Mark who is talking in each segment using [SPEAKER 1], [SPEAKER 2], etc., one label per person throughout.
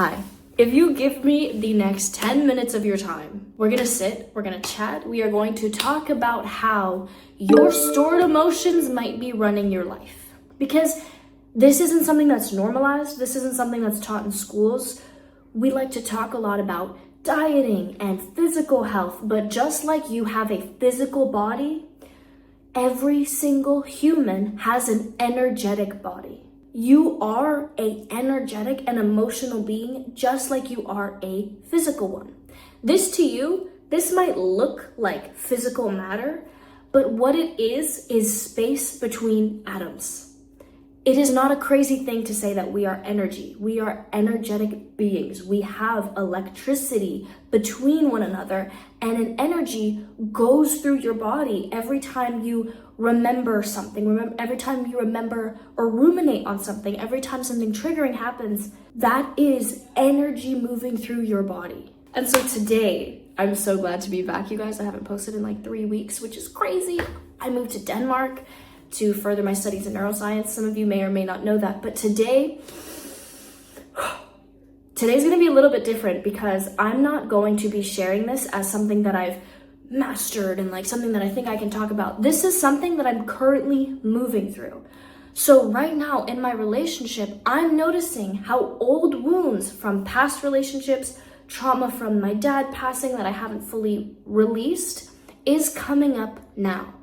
[SPEAKER 1] Hi. If you give me the next 10 minutes of your time, we're gonna sit, we're gonna chat, we are going to talk about how your stored emotions might be running your life. Because this isn't something that's normalized, this isn't something that's taught in schools. We like to talk a lot about dieting and physical health, but just like you have a physical body, every single human has an energetic body. You are an energetic and emotional being just like you are a physical one. This to you, this might look like physical matter, but what it is space between atoms. It is not a crazy thing to say that we are energy. We are energetic beings. We have electricity between one another, and an energy goes through your body every time you remember something, every time you remember or ruminate on something, every time something triggering happens. That is energy moving through your body. And so today, I'm so glad to be back, you guys. I haven't posted in like 3 weeks, which is crazy. I moved to Denmark to further my studies in neuroscience. Some of you may or may not know that, but today's gonna be a little bit different because I'm not going to be sharing this as something that I've mastered and like something that I think I can talk about. This is something that I'm currently moving through. So right now in my relationship, I'm noticing how old wounds from past relationships, trauma from my dad passing that I haven't fully released is coming up now.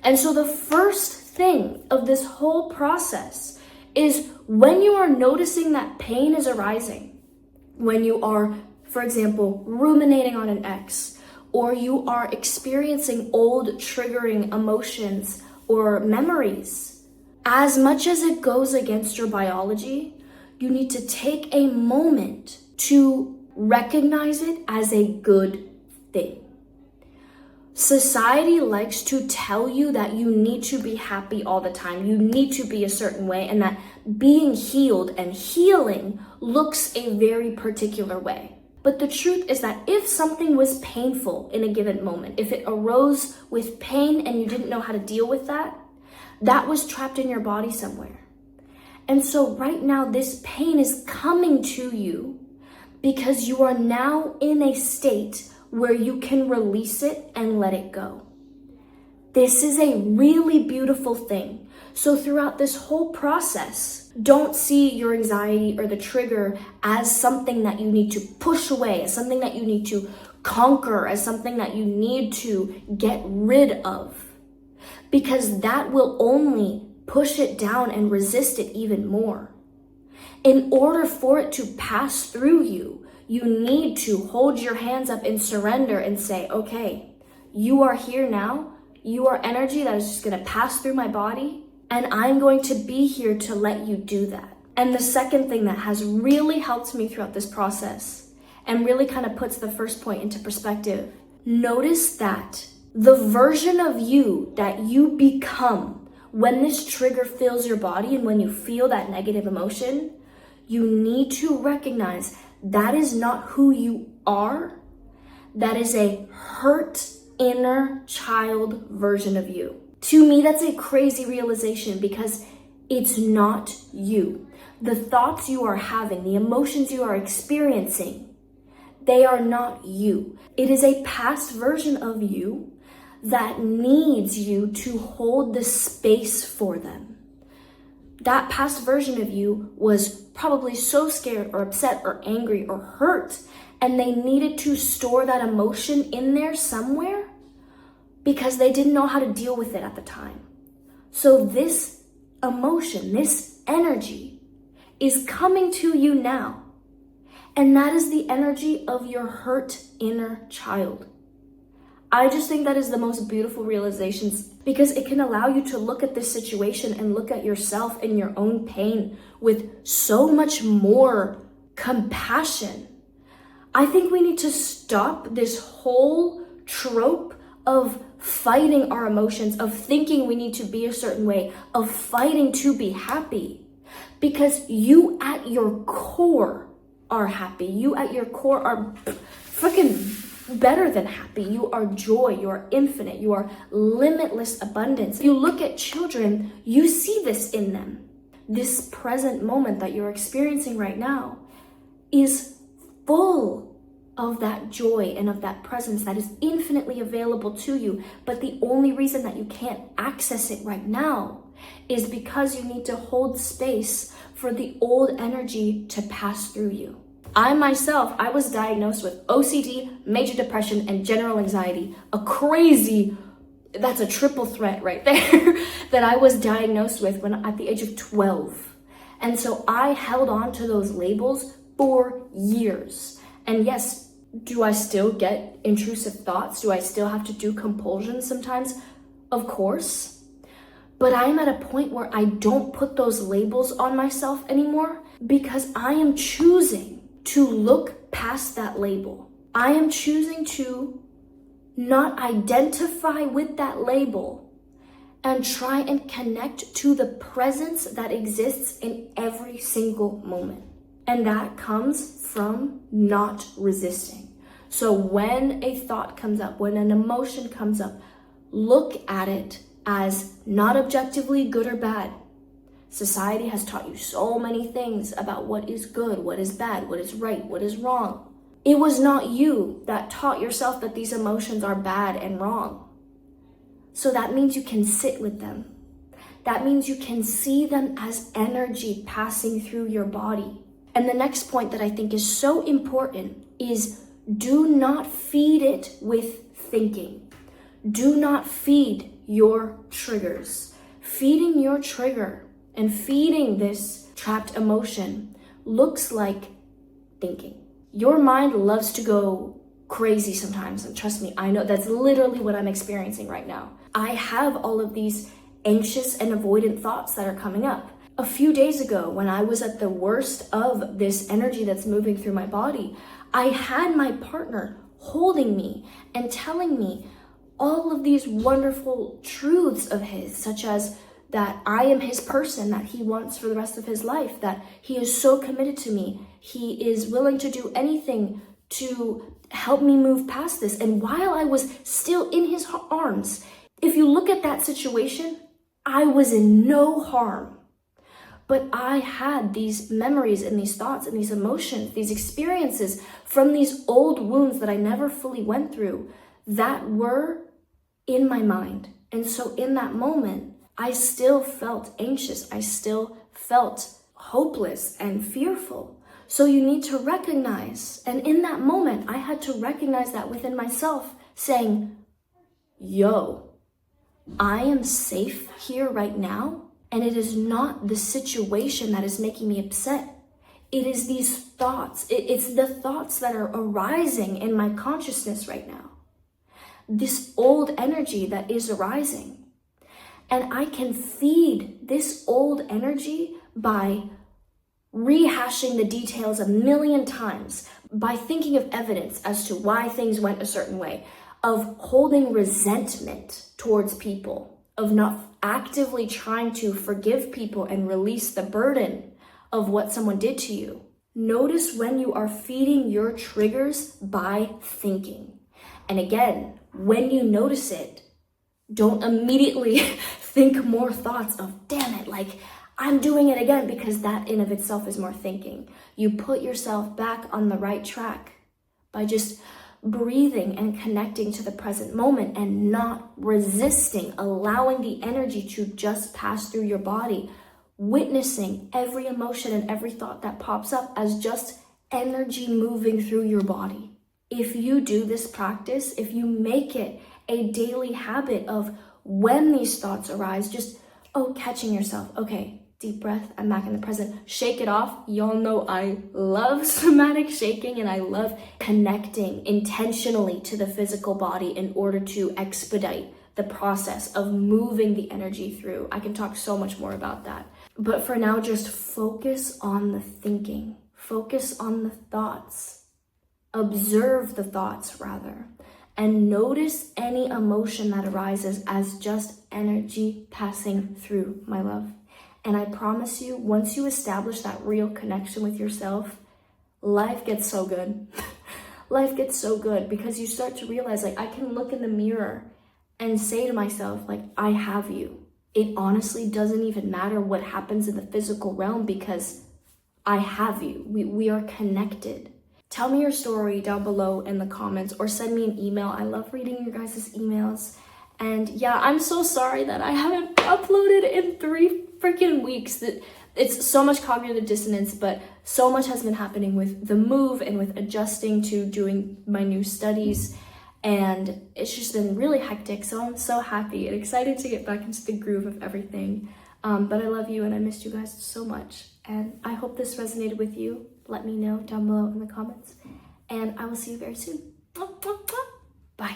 [SPEAKER 1] And so the first thing of this whole process is when you are noticing that pain is arising, when you are, for example, ruminating on an ex, or you are experiencing old triggering emotions or memories, as much as it goes against your biology, you need to take a moment to recognize it as a good thing. Society likes to tell you that you need to be happy all the time. You need to be a certain way, and that being healed and healing looks a very particular way. But the truth is that if something was painful in a given moment, if it arose with pain and you didn't know how to deal with that, that was trapped in your body somewhere. And so right now, this pain is coming to you because you are now in a state where you can release it and let it go. This is a really beautiful thing. So throughout this whole process, don't see your anxiety or the trigger as something that you need to push away, as something that you need to conquer, as something that you need to get rid of, because that will only push it down and resist it even more. In order for it to pass through you, you need to hold your hands up in surrender and say, okay, you are here now. You are energy that is just going to pass through my body, and I'm going to be here to let you do that. And the second thing that has really helped me throughout this process and really kind of puts the first point into perspective, notice that the version of you that you become when this trigger fills your body and when you feel that negative emotion, you need to recognize that is not who you are. That is a hurt inner child version of you. To me, that's a crazy realization because it's not you. The thoughts you are having, the emotions you are experiencing, they are not you. It is a past version of you that needs you to hold the space for them. That past version of you was probably so scared or upset or angry or hurt, and they needed to store that emotion in there somewhere because they didn't know how to deal with it at the time. So this emotion, this energy is coming to you now, and that is the energy of your hurt inner child. I just think that is the most beautiful realizations because it can allow you to look at this situation and look at yourself and your own pain with so much more compassion. I think we need to stop this whole trope of fighting our emotions, of thinking we need to be a certain way, of fighting to be happy, because you at your core are happy. You at your core are freaking better than happy. You are joy, you are infinite, you are limitless abundance. If you look at children, you see this in them. This present moment that you're experiencing right now, is full of that joy and of that presence that is infinitely available to you. But the only reason that you can't access it right now is because you need to hold space for the old energy to pass through you. I was diagnosed with OCD, major depression, and general anxiety. That's a triple threat right there that I was diagnosed with at the age of 12. And so I held on to those labels for years. And yes, do I still get intrusive thoughts? Do I still have to do compulsions sometimes? Of course. But I am at a point where I don't put those labels on myself anymore because I am choosing to look past that label. I am choosing to not identify with that label and try and connect to the presence that exists in every single moment. And that comes from not resisting. So when a thought comes up, when an emotion comes up, look at it as not objectively good or bad. Society has taught you so many things about what is good, what is bad, what is right, what is wrong. It was not you that taught yourself that these emotions are bad and wrong. So that means you can sit with them. That means you can see them as energy passing through your body. And the next point that I think is so important is do not feed it with thinking. Do not feed your triggers. Feeding your trigger and feeding this trapped emotion looks like thinking. Your mind loves to go crazy sometimes, and trust me, I know that's literally what I'm experiencing right now. I have all of these anxious and avoidant thoughts that are coming up. A few days ago, when I was at the worst of this energy that's moving through my body, I had my partner holding me and telling me all of these wonderful truths of his, such as that I am his person that he wants for the rest of his life, that he is so committed to me. He is willing to do anything to help me move past this. And while I was still in his arms, if you look at that situation, I was in no harm. But I had these memories and these thoughts and these emotions, these experiences from these old wounds that I never fully went through that were in my mind. And so in that moment, I still felt anxious. I still felt hopeless and fearful. So you need to recognize, and in that moment, I had to recognize that within myself, saying, yo, I am safe here right now, and it is not the situation that is making me upset. It is these thoughts. It's the thoughts that are arising in my consciousness right now. This old energy that is arising. And I can feed this old energy by rehashing the details a million times, by thinking of evidence as to why things went a certain way, of holding resentment towards people, of not actively trying to forgive people and release the burden of what someone did to you. Notice when you are feeding your triggers by thinking. And again, when you notice it, don't immediately think more thoughts of, damn it, like I'm doing it again, because that in of itself is more thinking. You put yourself back on the right track by just breathing and connecting to the present moment and not resisting, allowing the energy to just pass through your body, witnessing every emotion and every thought that pops up as just energy moving through your body. If you do this practice, if you make it a daily habit of when these thoughts arise, just, catching yourself. Okay, deep breath, I'm back in the present. Shake it off. Y'all know I love somatic shaking and I love connecting intentionally to the physical body in order to expedite the process of moving the energy through. I can talk so much more about that. But for now, just focus on the thinking. Focus on the thoughts. Observe the thoughts, rather. And notice any emotion that arises as just energy passing through, my love. And I promise you, once you establish that real connection with yourself, life gets so good. Life gets so good because you start to realize, like, I can look in the mirror and say to myself, like, I have you. It honestly doesn't even matter what happens in the physical realm because I have you. We are connected. Tell me your story down below in the comments or send me an email. I love reading your guys' emails. And yeah, I'm so sorry that I haven't uploaded in 3 freaking weeks. It's so much cognitive dissonance, but so much has been happening with the move and with adjusting to doing my new studies. And it's just been really hectic. So I'm so happy and excited to get back into the groove of everything. But I love you and I missed you guys so much. And I hope this resonated with you. Let me know down below in the comments. And I will see you very soon. Bye.